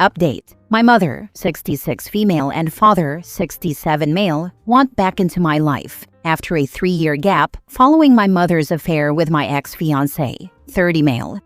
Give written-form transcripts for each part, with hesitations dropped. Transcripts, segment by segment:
Update. My mother, 66 female, and father, 67 male, want back into my life after a 3-year gap following my mother's affair with my ex-fiancé, 30 male.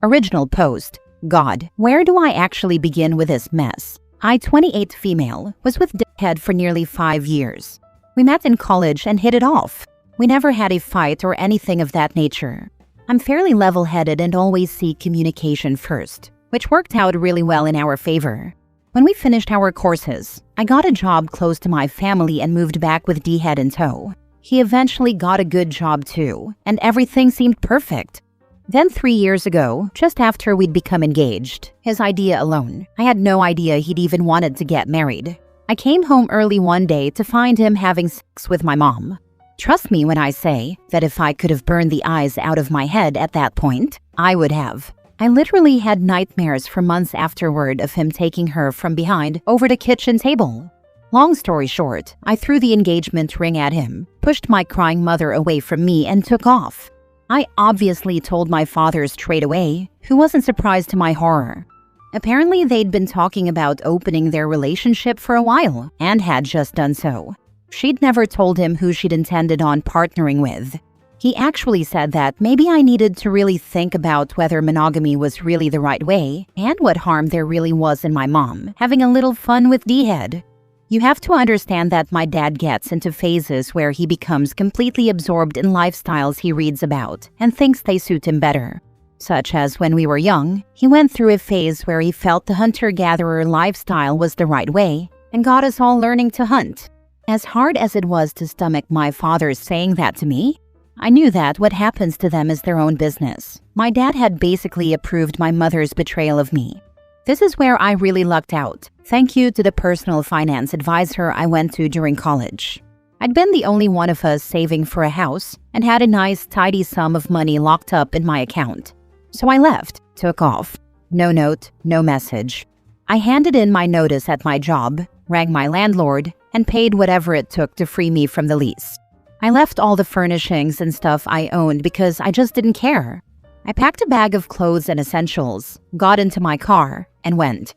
Original post. God, where do I actually begin with this mess? I, 28 female, was with Sh-gged for nearly 5 years. We met in college and hit it off. We never had a fight or anything of that nature. I'm fairly level-headed and always seek communication first, which worked out really well in our favor. When we finished our courses, I got a job close to my family and moved back with Sh-gged in tow. He eventually got a good job too, and everything seemed perfect. Then 3 years ago, just after we'd become engaged, his idea alone, I had no idea he'd even wanted to get married. I came home early one day to find him having sex with my mom. Trust me when I say that if I could have burned the eyes out of my head at that point, I would have. I literally had nightmares for months afterward of him taking her from behind over the kitchen table. Long story short, I threw the engagement ring at him, pushed my crying mother away from me, and took off. I obviously told my father straight away, who wasn't surprised to my horror. Apparently, they'd been talking about opening their relationship for a while and had just done so. She'd never told him who she'd intended on partnering with. He actually said that maybe I needed to really think about whether monogamy was really the right way and what harm there really was in my mom having a little fun with Sh-gged. You have to understand that my dad gets into phases where he becomes completely absorbed in lifestyles he reads about and thinks they suit him better. Such as when we were young, he went through a phase where he felt the hunter-gatherer lifestyle was the right way and got us all learning to hunt. As hard as it was to stomach my father saying that to me, I knew that what happens to them is their own business. My dad had basically approved my mother's betrayal of me. This is where I really lucked out. Thank you to the personal finance advisor I went to during college. I'd been the only one of us saving for a house and had a nice, tidy sum of money locked up in my account. So I left, took off. No note, no message. I handed in my notice at my job, rang my landlord, and paid whatever it took to free me from the lease. I left all the furnishings and stuff I owned because I just didn't care. I packed a bag of clothes and essentials, got into my car, and went.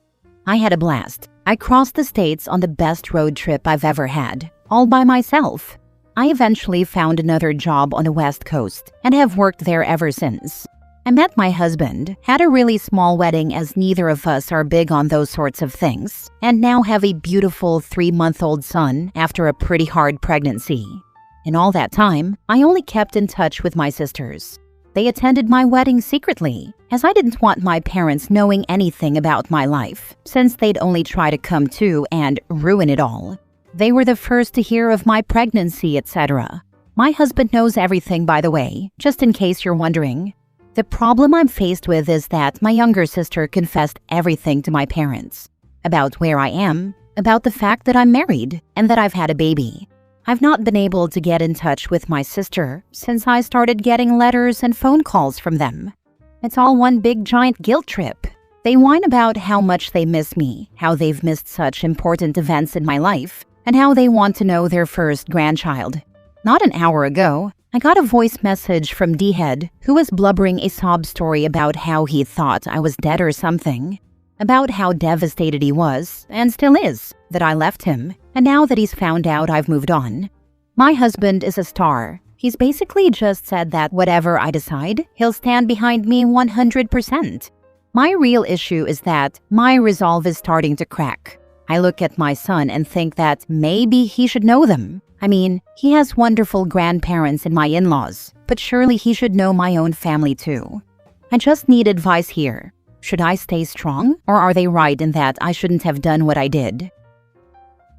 I had a blast. I crossed the states on the best road trip I've ever had, all by myself. I eventually found another job on the West Coast and have worked there ever since. I met my husband, had a really small wedding as neither of us are big on those sorts of things, and now have a beautiful 3-month-old son after a pretty hard pregnancy. In all that time, I only kept in touch with my sisters. They attended my wedding secretly, as I didn't want my parents knowing anything about my life, since they'd only try to come to and ruin it all. They were the first to hear of my pregnancy, etc. My husband knows everything, by the way, just in case you're wondering. The problem I'm faced with is that my younger sister confessed everything to my parents. About where I am, about the fact that I'm married, and that I've had a baby. I've not been able to get in touch with my sister since I started getting letters and phone calls from them. It's all one big giant guilt trip. They whine about how much they miss me, how they've missed such important events in my life, and how they want to know their first grandchild. Not an hour ago, I got a voice message from Sh-gged who was blubbering a sob story about how he thought I was dead or something. About how devastated he was, and still is, that I left him, and now that he's found out I've moved on. My husband is a star. He's basically just said that whatever I decide, he'll stand behind me 100%. My real issue is that my resolve is starting to crack. I look at my son and think that maybe he should know them. I mean, he has wonderful grandparents and my in-laws, but surely he should know my own family too. I just need advice here. Should I stay strong, or are they right in that I shouldn't have done what I did?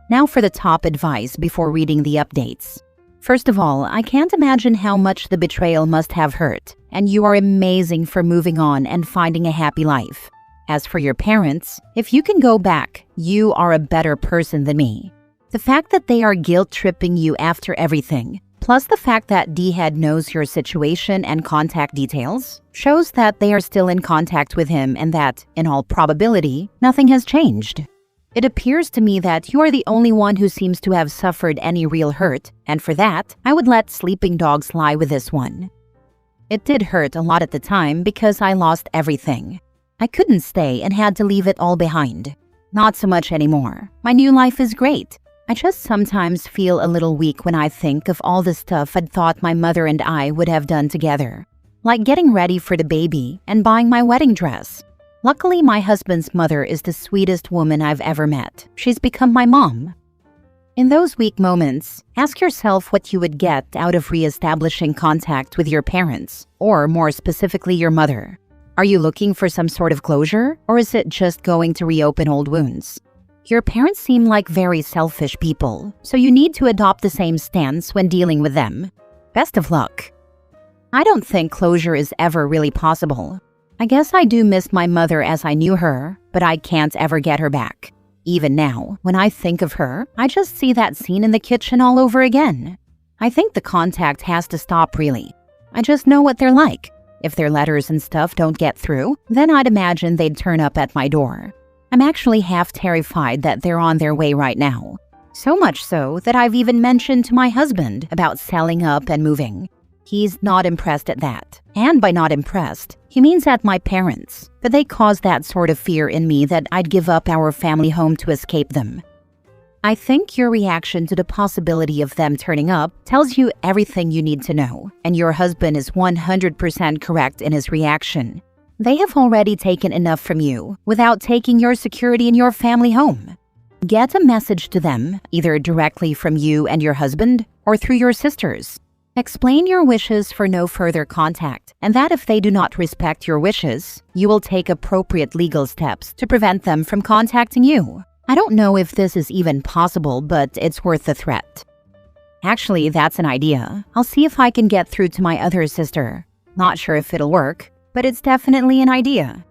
Now for the top advice before reading the updates. First of all, I can't imagine how much the betrayal must have hurt, and you are amazing for moving on and finding a happy life. As for your parents, if you can go back, you are a better person than me. The fact that they are guilt-tripping you after everything, plus the fact that Sh-gged knows your situation and contact details, shows that they are still in contact with him and that, in all probability, nothing has changed. It appears to me that you are the only one who seems to have suffered any real hurt, and for that, I would let sleeping dogs lie with this one. It did hurt a lot at the time because I lost everything. I couldn't stay and had to leave it all behind. Not so much anymore. My new life is great. I just sometimes feel a little weak when I think of all the stuff I'd thought my mother and I would have done together. Like getting ready for the baby and buying my wedding dress. Luckily, my husband's mother is the sweetest woman I've ever met. She's become my mom. In those weak moments, ask yourself what you would get out of re-establishing contact with your parents, or more specifically your mother. Are you looking for some sort of closure, or is it just going to reopen old wounds? Your parents seem like very selfish people, so you need to adopt the same stance when dealing with them. Best of luck. I don't think closure is ever really possible. I guess I do miss my mother as I knew her, but I can't ever get her back. Even now, when I think of her, I just see that scene in the kitchen all over again. I think the contact has to stop really. I just know what they're like. If their letters and stuff don't get through, then I'd imagine they'd turn up at my door. I'm actually half terrified that they're on their way right now. So much so that I've even mentioned to my husband about selling up and moving. He's not impressed at that. And by not impressed, he means at my parents. But they caused that sort of fear in me that I'd give up our family home to escape them. I think your reaction to the possibility of them turning up tells you everything you need to know. And your husband is 100% correct in his reaction. They have already taken enough from you without taking your security in your family home. Get a message to them, either directly from you and your husband or through your sisters. Explain your wishes for no further contact, and that if they do not respect your wishes, you will take appropriate legal steps to prevent them from contacting you. I don't know if this is even possible, but it's worth the threat. Actually, that's an idea. I'll see if I can get through to my other sister. Not sure if it'll work, but it's definitely an idea.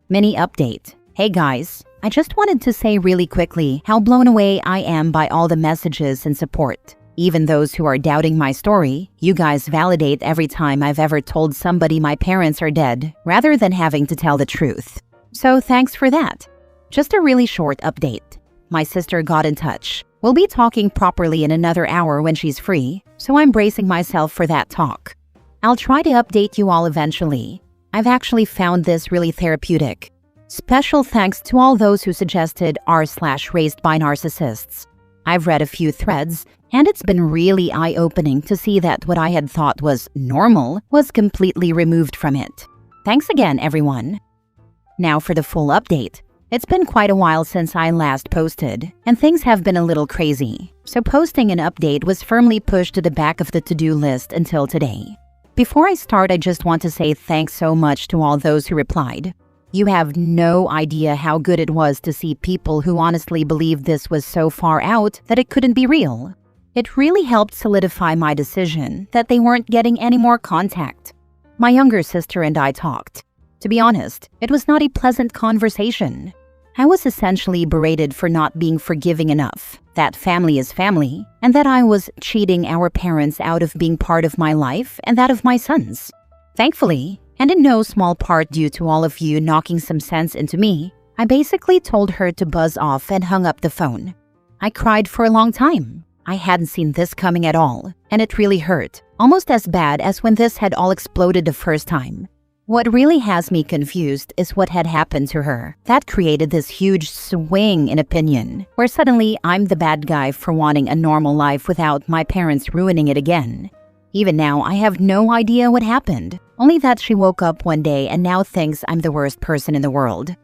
Mini update. Hey guys, I just wanted to say really quickly how blown away I am by all the messages and support. Even those who are doubting my story, you guys validate every time I've ever told somebody my parents are dead, rather than having to tell the truth. So thanks for that. Just a really short update. My sister got in touch. We'll be talking properly in another hour when she's free, so I'm bracing myself for that talk. I'll try to update you all eventually. I've actually found this really therapeutic. Special thanks to all those who suggested r/raised by narcissists. I've read a few threads, and it's been really eye-opening to see that what I had thought was normal was completely removed from it. Thanks again, everyone. Now for the full update. It's been quite a while since I last posted, and things have been a little crazy, so posting an update was firmly pushed to the back of the to-do list until today. Before I start, I just want to say thanks so much to all those who replied. You have no idea how good it was to see people who honestly believed this was so far out that it couldn't be real. It really helped solidify my decision that they weren't getting any more contact. My younger sister and I talked. To be honest, it was not a pleasant conversation. I was essentially berated for not being forgiving enough, that family is family, and that I was cheating our parents out of being part of my life and that of my sons. Thankfully, and in no small part due to all of you knocking some sense into me, I basically told her to buzz off and hung up the phone. I cried for a long time. I hadn't seen this coming at all, and it really hurt, almost as bad as when this had all exploded the first time. What really has me confused is what had happened to her. That created this huge swing in opinion, where suddenly I'm the bad guy for wanting a normal life without my parents ruining it again. Even now, I have no idea what happened, only that she woke up one day and now thinks I'm the worst person in the world.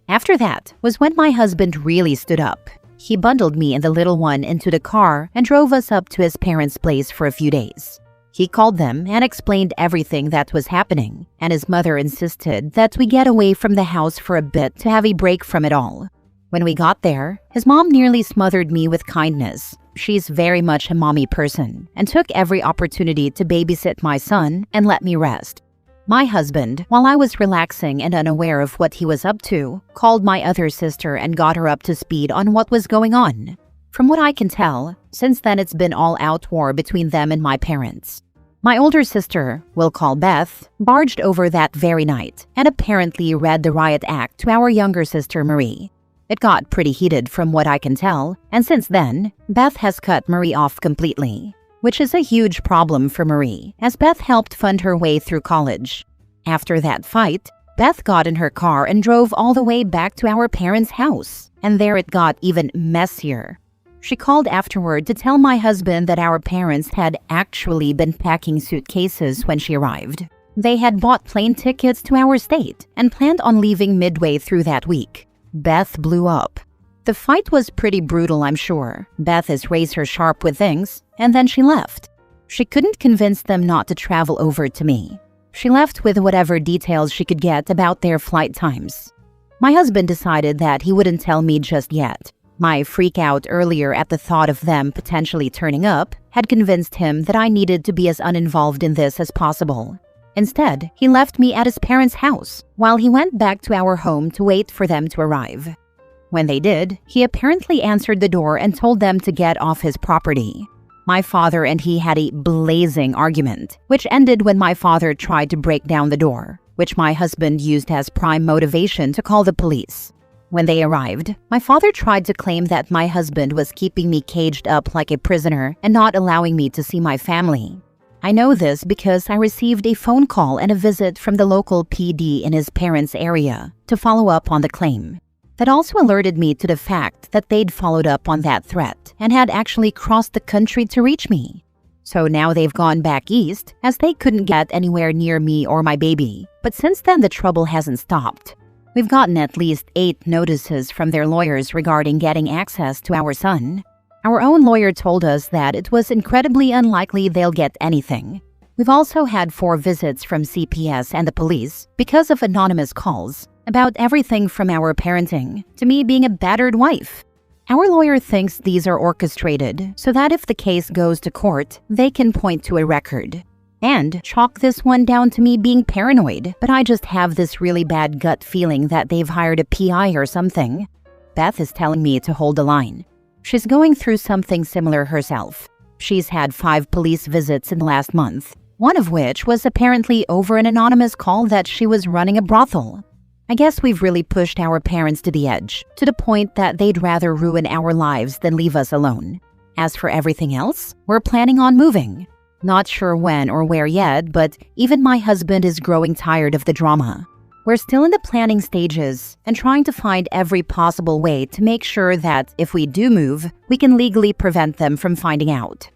After that was when my husband really stood up. He bundled me and the little one into the car and drove us up to his parents' place for a few days. He called them and explained everything that was happening, and his mother insisted that we get away from the house for a bit to have a break from it all. When we got there, his mom nearly smothered me with kindness. She's very much a mommy person and took every opportunity to babysit my son and let me rest. My husband, while I was relaxing and unaware of what he was up to, called my other sister and got her up to speed on what was going on. From what I can tell, since then it's been all-out war between them and my parents. My older sister, we'll call Beth, barged over that very night and apparently read the riot act to our younger sister Marie. It got pretty heated from what I can tell, and since then, Beth has cut Marie off completely, which is a huge problem for Marie, as Beth helped fund her way through college. After that fight, Beth got in her car and drove all the way back to our parents' house, and there it got even messier. She called afterward to tell my husband that our parents had actually been packing suitcases when she arrived. They had bought plane tickets to our state and planned on leaving midway through that week. Beth blew up. The fight was pretty brutal, I'm sure. Beth is razor-sharp with things, and then she left. She couldn't convince them not to travel over to me. She left with whatever details she could get about their flight times. My husband decided that he wouldn't tell me just yet. My freak out earlier at the thought of them potentially turning up had convinced him that I needed to be as uninvolved in this as possible. Instead, he left me at his parents' house while he went back to our home to wait for them to arrive. When they did, he apparently answered the door and told them to get off his property. My father and he had a blazing argument, which ended when my father tried to break down the door, which my husband used as prime motivation to call the police. When they arrived, my father tried to claim that my husband was keeping me caged up like a prisoner and not allowing me to see my family. I know this because I received a phone call and a visit from the local PD in his parents' area to follow up on the claim. That also alerted me to the fact that they'd followed up on that threat and had actually crossed the country to reach me. So now they've gone back east as they couldn't get anywhere near me or my baby. But since then, the trouble hasn't stopped. We've gotten at least 8 notices from their lawyers regarding getting access to our son. Our own lawyer told us that it was incredibly unlikely they'll get anything. We've also had 4 visits from CPS and the police because of anonymous calls about everything from our parenting to me being a battered wife. Our lawyer thinks these are orchestrated so that if the case goes to court, they can point to a record and chalk this one down to me being paranoid, but I just have this really bad gut feeling that they've hired a PI or something. Beth is telling me to hold the line. She's going through something similar herself. She's had 5 police visits in the last month, one of which was apparently over an anonymous call that she was running a brothel. I guess we've really pushed our parents to the edge, to the point that they'd rather ruin our lives than leave us alone. As for everything else, we're planning on moving. Not sure when or where yet, but even my husband is growing tired of the drama. We're still in the planning stages and trying to find every possible way to make sure that if we do move, we can legally prevent them from finding out.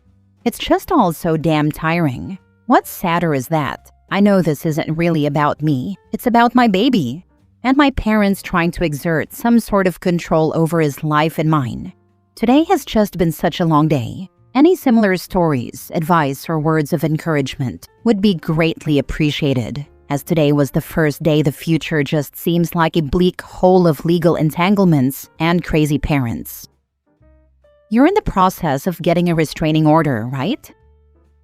It's just all so damn tiring. What's sadder is that I know this isn't really about me, it's about my baby, and my parents trying to exert some sort of control over his life and mine. Today has just been such a long day. Any similar stories, advice, or words of encouragement would be greatly appreciated, as today was the first day the future just seems like a bleak hole of legal entanglements and crazy parents. You're in the process of getting a restraining order, right?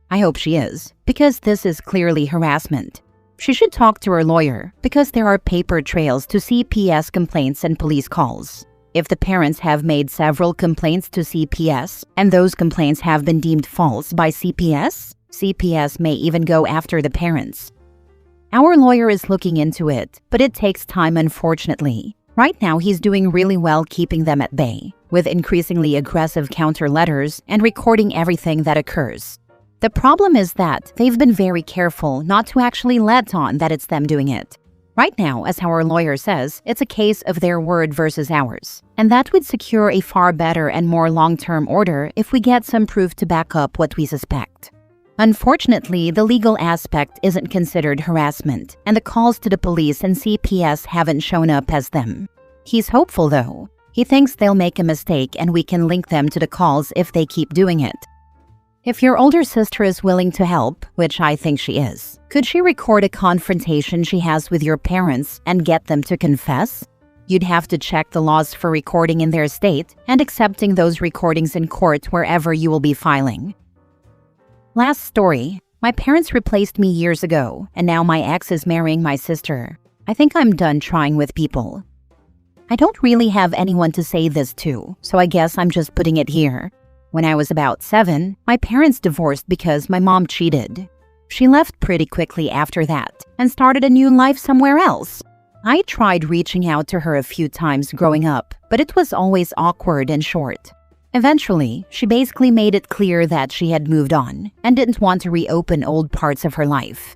I hope she is, because this is clearly harassment. She should talk to her lawyer, because there are paper trails to CPS complaints and police calls. If the parents have made several complaints to CPS, and those complaints have been deemed false by CPS, CPS may even go after the parents. Our lawyer is looking into it, but it takes time, unfortunately. Right now, he's doing really well keeping them at bay, with increasingly aggressive counter letters and recording everything that occurs. The problem is that they've been very careful not to actually let on that it's them doing it. Right now, as our lawyer says, it's a case of their word versus ours, and that would secure a far better and more long-term order if we get some proof to back up what we suspect. Unfortunately, the legal aspect isn't considered harassment, and the calls to the police and CPS haven't shown up as them. He's hopeful, though. He thinks they'll make a mistake and we can link them to the calls if they keep doing it. If your older sister is willing to help, which I think she is, could she record a confrontation she has with your parents and get them to confess? You'd have to check the laws for recording in their state and accepting those recordings in court wherever you will be filing. Last story. My parents replaced me years ago, and now my ex is marrying my sister. I think I'm done trying with people. I don't really have anyone to say this to, so I guess I'm just putting it here. When I was about 7, my parents divorced because my mom cheated. She left pretty quickly after that and started a new life somewhere else. I tried reaching out to her a few times growing up, but it was always awkward and short. Eventually, she basically made it clear that she had moved on and didn't want to reopen old parts of her life.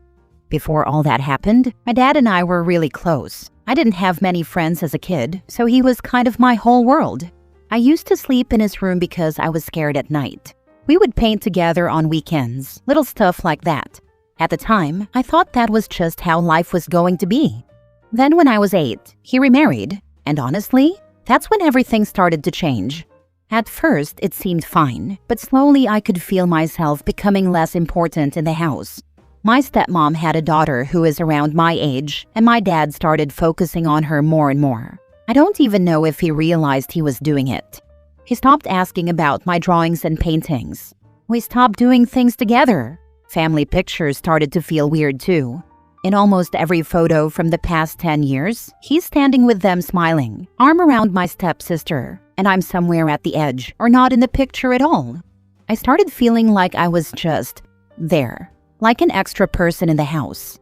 Before all that happened, my dad and I were really close. I didn't have many friends as a kid, so he was kind of my whole world. I used to sleep in his room because I was scared at night. We would paint together on weekends, little stuff like that. At the time, I thought that was just how life was going to be. Then when I was 8, he remarried, and honestly, that's when everything started to change. At first, it seemed fine, but slowly I could feel myself becoming less important in the house. My stepmom had a daughter who is around my age, and my dad started focusing on her more and more. I don't even know if he realized he was doing it. He stopped asking about my drawings and paintings. We stopped doing things together. Family pictures started to feel weird too. In almost every photo from the past 10 years, he's standing with them smiling, arm around my stepsister, and I'm somewhere at the edge or not in the picture at all. I started feeling like I was just there, like an extra person in the house.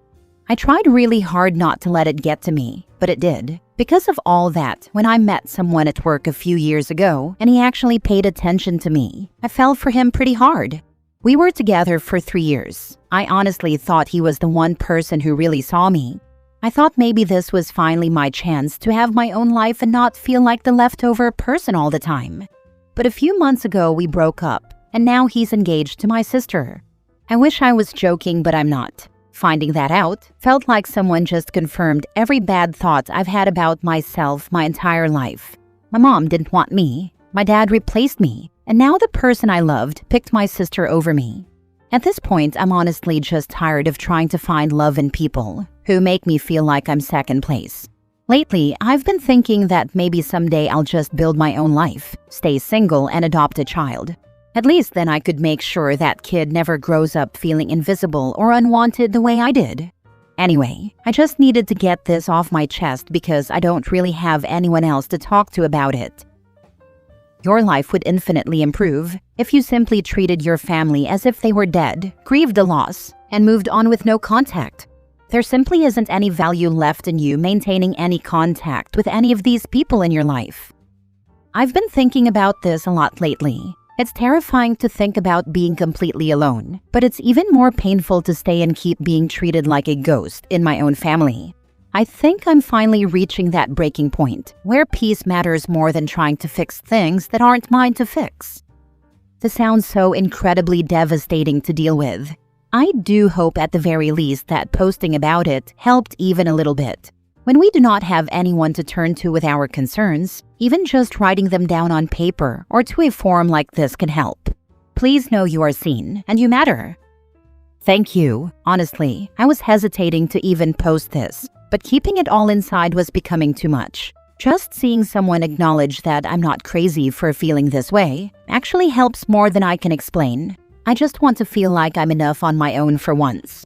I tried really hard not to let it get to me, but it did. Because of all that, when I met someone at work a few years ago and he actually paid attention to me, I fell for him pretty hard. We were together for 3 years. I honestly thought he was the one person who really saw me. I thought maybe this was finally my chance to have my own life and not feel like the leftover person all the time. But a few months ago, we broke up, and now he's engaged to my sister. I wish I was joking, but I'm not. Finding that out felt like someone just confirmed every bad thought I've had about myself my entire life. My mom didn't want me, my dad replaced me, and now the person I loved picked my sister over me. At this point, I'm honestly just tired of trying to find love in people who make me feel like I'm second place. Lately, I've been thinking that maybe someday I'll just build my own life, stay single, and adopt a child. At least then I could make sure that kid never grows up feeling invisible or unwanted the way I did. Anyway, I just needed to get this off my chest because I don't really have anyone else to talk to about it. Your life would infinitely improve if you simply treated your family as if they were dead, grieved the loss, and moved on with no contact. There simply isn't any value left in you maintaining any contact with any of these people in your life. I've been thinking about this a lot lately. It's terrifying to think about being completely alone, but it's even more painful to stay and keep being treated like a ghost in my own family. I think I'm finally reaching that breaking point where peace matters more than trying to fix things that aren't mine to fix. This sounds so incredibly devastating to deal with. I do hope at the very least that posting about it helped even a little bit. When we do not have anyone to turn to with our concerns, even just writing them down on paper or to a forum like this can help. Please know you are seen and you matter. Thank you. Honestly, I was hesitating to even post this, but keeping it all inside was becoming too much. Just seeing someone acknowledge that I'm not crazy for feeling this way actually helps more than I can explain. I just want to feel like I'm enough on my own for once.